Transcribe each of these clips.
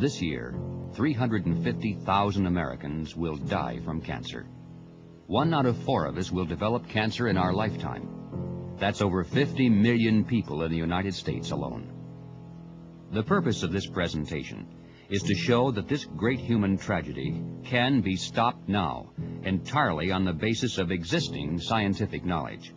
This year, 350,000 Americans will die from cancer. 1 out of 4 of us will develop cancer in our lifetime. That's over 50 million people in the United States alone. The purpose of this presentation is to show that this great human tragedy can be stopped now, entirely on the basis of existing scientific knowledge.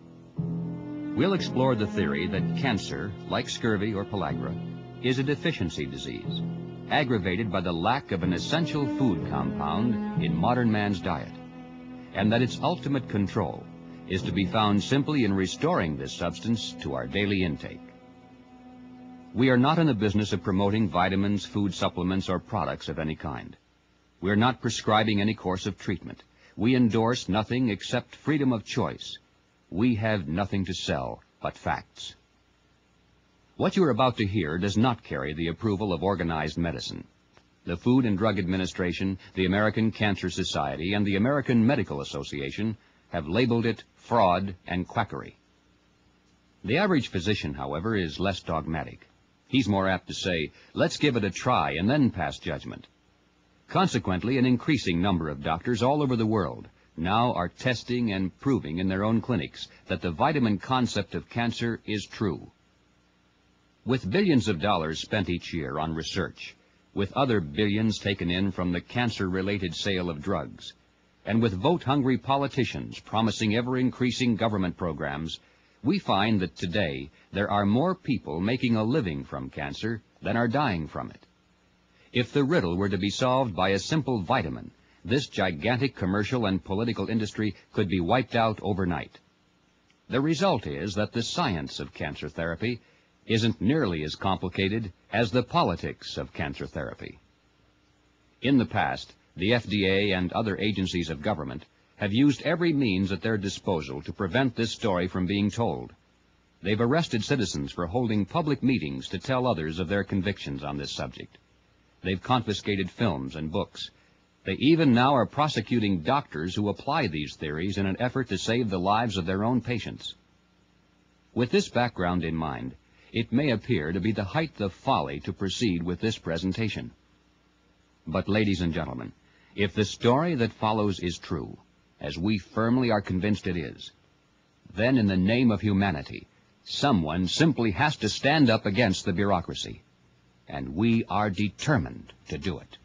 We'll explore the theory that cancer, like scurvy or pellagra, is a deficiency disease, aggravated by the lack of an essential food compound in modern man's diet, and that its ultimate control is to be found simply in restoring this substance to our daily intake. We are not in the business of promoting vitamins, food supplements, or products of any kind. We are not prescribing any course of treatment. We endorse nothing except freedom of choice. We have nothing to sell but facts. What you are about to hear does not carry the approval of organized medicine. The Food and Drug Administration, the American Cancer Society, and the American Medical Association have labeled it fraud and quackery. The average physician, however, is less dogmatic. He's more apt to say, let's give it a try and then pass judgment. Consequently, an increasing number of doctors all over the world now are testing and proving in their own clinics that the vitamin concept of cancer is true. With billions of dollars spent each year on research, with other billions taken in from the cancer-related sale of drugs, and with vote-hungry politicians promising ever-increasing government programs, we find that today there are more people making a living from cancer than are dying from it. If the riddle were to be solved by a simple vitamin, this gigantic commercial and political industry could be wiped out overnight. The result is that the science of cancer therapy isn't nearly as complicated as the politics of cancer therapy. In the past, the FDA and other agencies of government have used every means at their disposal to prevent this story from being told. They've arrested citizens for holding public meetings to tell others of their convictions on this subject. They've confiscated films and books. They even now are prosecuting doctors who apply these theories in an effort to save the lives of their own patients. With this background in mind, it may appear to be the height of folly to proceed with this presentation. But, ladies and gentlemen, if the story that follows is true, as we firmly are convinced it is, then in the name of humanity, someone simply has to stand up against the bureaucracy. And we are determined to do it.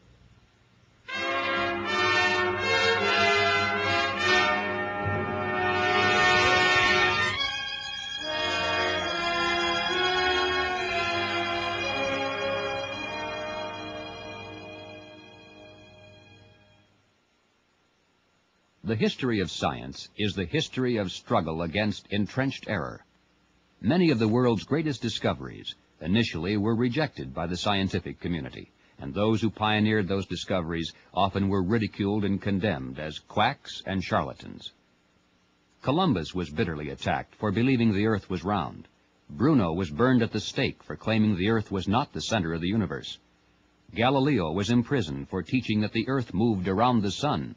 The history of science is the history of struggle against entrenched error. Many of the world's greatest discoveries initially were rejected by the scientific community, and those who pioneered those discoveries often were ridiculed and condemned as quacks and charlatans. Columbus was bitterly attacked for believing the earth was round. Bruno was burned at the stake for claiming the earth was not the center of the universe. Galileo was imprisoned for teaching that the earth moved around the sun.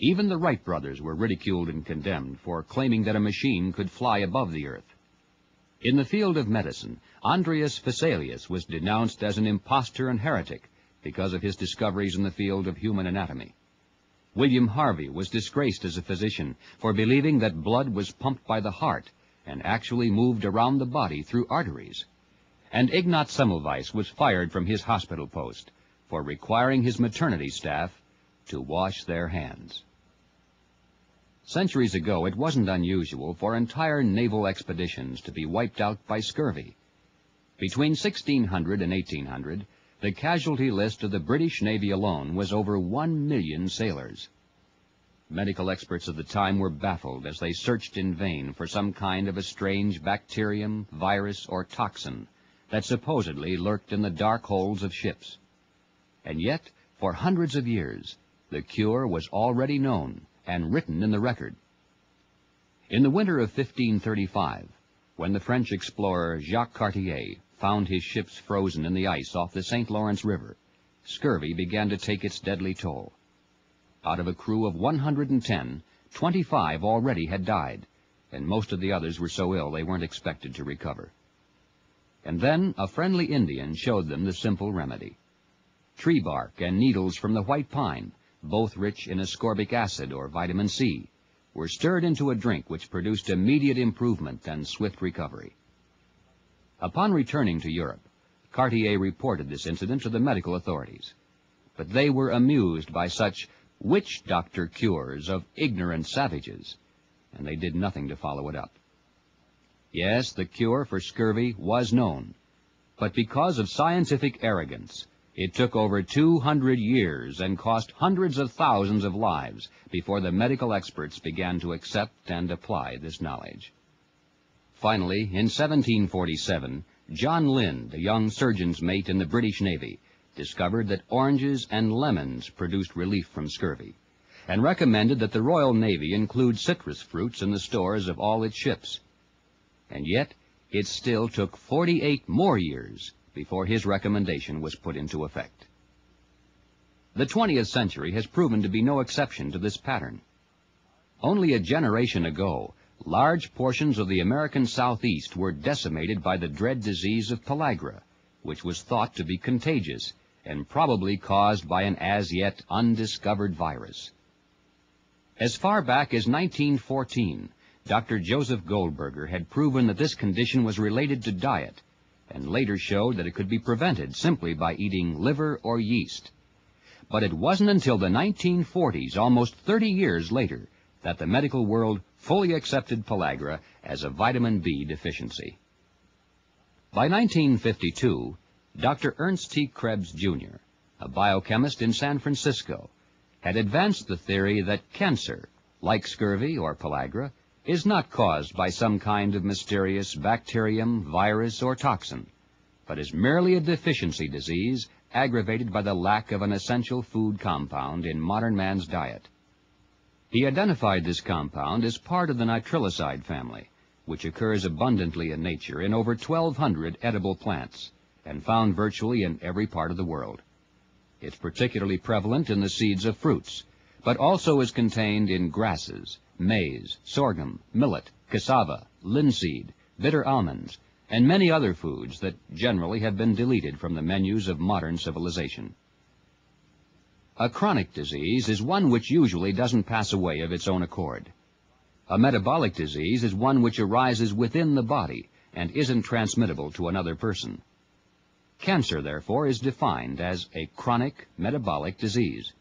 Even the Wright brothers were ridiculed and condemned for claiming that a machine could fly above the earth. In the field of medicine, Andreas Vesalius was denounced as an impostor and heretic because of his discoveries in the field of human anatomy. William Harvey was disgraced as a physician for believing that blood was pumped by the heart and actually moved around the body through arteries. And Ignaz Semmelweis was fired from his hospital post for requiring his maternity staff to wash their hands. Centuries ago, it wasn't unusual for entire naval expeditions to be wiped out by scurvy. Between 1600 and 1800, the casualty list of the British Navy alone was over 1 million sailors. Medical experts of the time were baffled as they searched in vain for some kind of a strange bacterium, virus, or toxin that supposedly lurked in the dark holds of ships. And yet, for hundreds of years, the cure was already known and written in the record. In the winter of 1535, when the French explorer Jacques Cartier found his ships frozen in the ice off the St. Lawrence River, scurvy began to take its deadly toll. Out of a crew of 110, 25 already had died, and most of the others were so ill they weren't expected to recover. And then a friendly Indian showed them the simple remedy. tree bark, and needles from the white pine, both rich in ascorbic acid or vitamin C, were stirred into a drink which produced immediate improvement and swift recovery. Upon returning to Europe, Cartier reported this incident to the medical authorities, but they were amused by such witch doctor cures of ignorant savages, and they did nothing to follow it up. Yes, the cure for scurvy was known, but because of scientific arrogance, it took over 200 years and cost hundreds of thousands of lives before the medical experts began to accept and apply this knowledge. Finally, in 1747, John Lind, a young surgeon's mate in the British Navy, discovered that oranges and lemons produced relief from scurvy, and recommended that the Royal Navy include citrus fruits in the stores of all its ships. And yet, it still took 48 more years before his recommendation was put into effect. The 20th century has proven to be no exception to this pattern. Only a generation ago, large portions of the American Southeast were decimated by the dread disease of pellagra, which was thought to be contagious and probably caused by an as yet undiscovered virus. As far back as 1914, Dr. Joseph Goldberger had proven that this condition was related to diet, and later showed that it could be prevented simply by eating liver or yeast. But it wasn't until the 1940s, almost 30 years later, that the medical world fully accepted pellagra as a vitamin B deficiency. By 1952, Dr. Ernst T. Krebs, Jr., a biochemist in San Francisco, had advanced the theory that cancer, like scurvy or pellagra, is not caused by some kind of mysterious bacterium, virus, or toxin, but is merely a deficiency disease aggravated by the lack of an essential food compound in modern man's diet. He identified this compound as part of the nitriliside family, which occurs abundantly in nature in over 1,200 edible plants, and found virtually in every part of the world. It's particularly prevalent in the seeds of fruits, but also is contained in grasses, maize, sorghum, millet, cassava, linseed, bitter almonds, and many other foods that generally have been deleted from the menus of modern civilization. A chronic disease is one which usually doesn't pass away of its own accord. A metabolic disease is one which arises within the body and isn't transmittable to another person. Cancer, therefore, is defined as a chronic metabolic disease.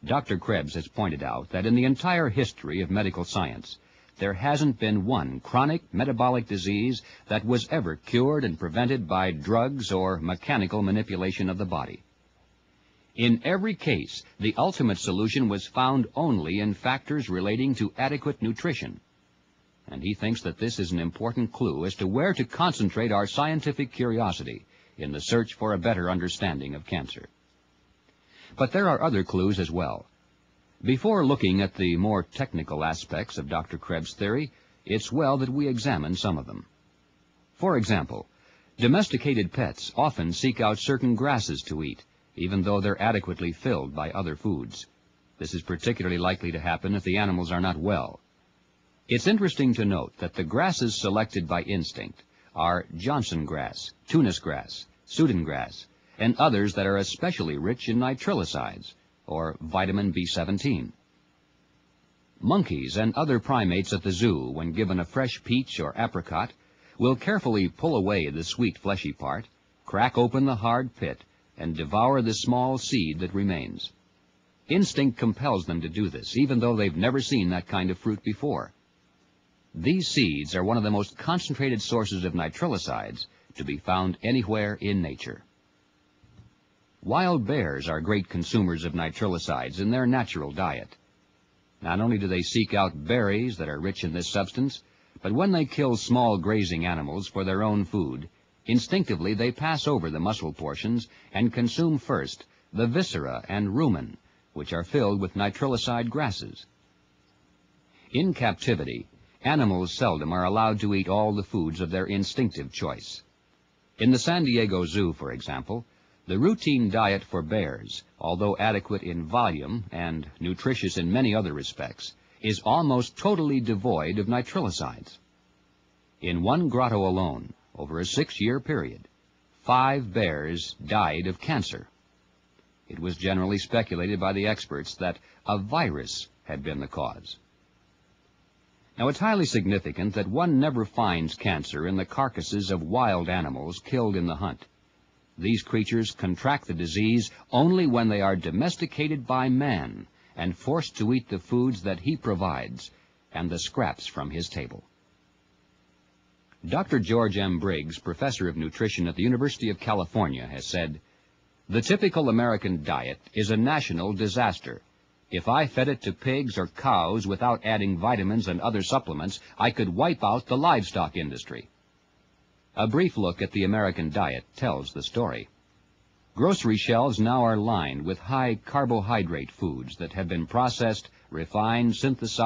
Dr. Krebs has pointed out that in the entire history of medical science, there hasn't been one chronic metabolic disease that was ever cured and prevented by drugs or mechanical manipulation of the body. In every case, the ultimate solution was found only in factors relating to adequate nutrition, and he thinks that this is an important clue as to where to concentrate our scientific curiosity in the search for a better understanding of cancer. But there are other clues as well. Before looking at the more technical aspects of Dr. Krebs' theory, it's well that we examine some of them. For example, domesticated pets often seek out certain grasses to eat, even though they're adequately filled by other foods. This is particularly likely to happen if the animals are not well. It's interesting to note that the grasses selected by instinct are Johnson grass, Tunis grass, Sudan grass, and others that are especially rich in nitrilicides, or vitamin B17. Monkeys and other primates at the zoo, when given a fresh peach or apricot, will carefully pull away the sweet fleshy part, crack open the hard pit, and devour the small seed that remains. Instinct compels them to do this, even though they've never seen that kind of fruit before. These seeds are one of the most concentrated sources of nitrilicides to be found anywhere in nature. Wild bears are great consumers of nitrilicides in their natural diet. Not only do they seek out berries that are rich in this substance, but when they kill small grazing animals for their own food, instinctively they pass over the muscle portions and consume first the viscera and rumen, which are filled with nitrilicide grasses. In captivity, animals seldom are allowed to eat all the foods of their instinctive choice. In the San Diego Zoo, for example, the routine diet for bears, although adequate in volume and nutritious in many other respects, is almost totally devoid of nitrilicides. In one grotto alone, over a 6-year period, 5 bears died of cancer. It was generally speculated by the experts that a virus had been the cause. Now, it's highly significant that one never finds cancer in the carcasses of wild animals killed in the hunt. These creatures contract the disease only when they are domesticated by man and forced to eat the foods that he provides and the scraps from his table. Dr. George M. Briggs, professor of nutrition at the University of California, has said, "The typical American diet is a national disaster. If I fed it to pigs or cows without adding vitamins and other supplements, I could wipe out the livestock industry." A brief look at the American diet tells the story. Grocery shelves now are lined with high carbohydrate foods that have been processed, refined, synthesized,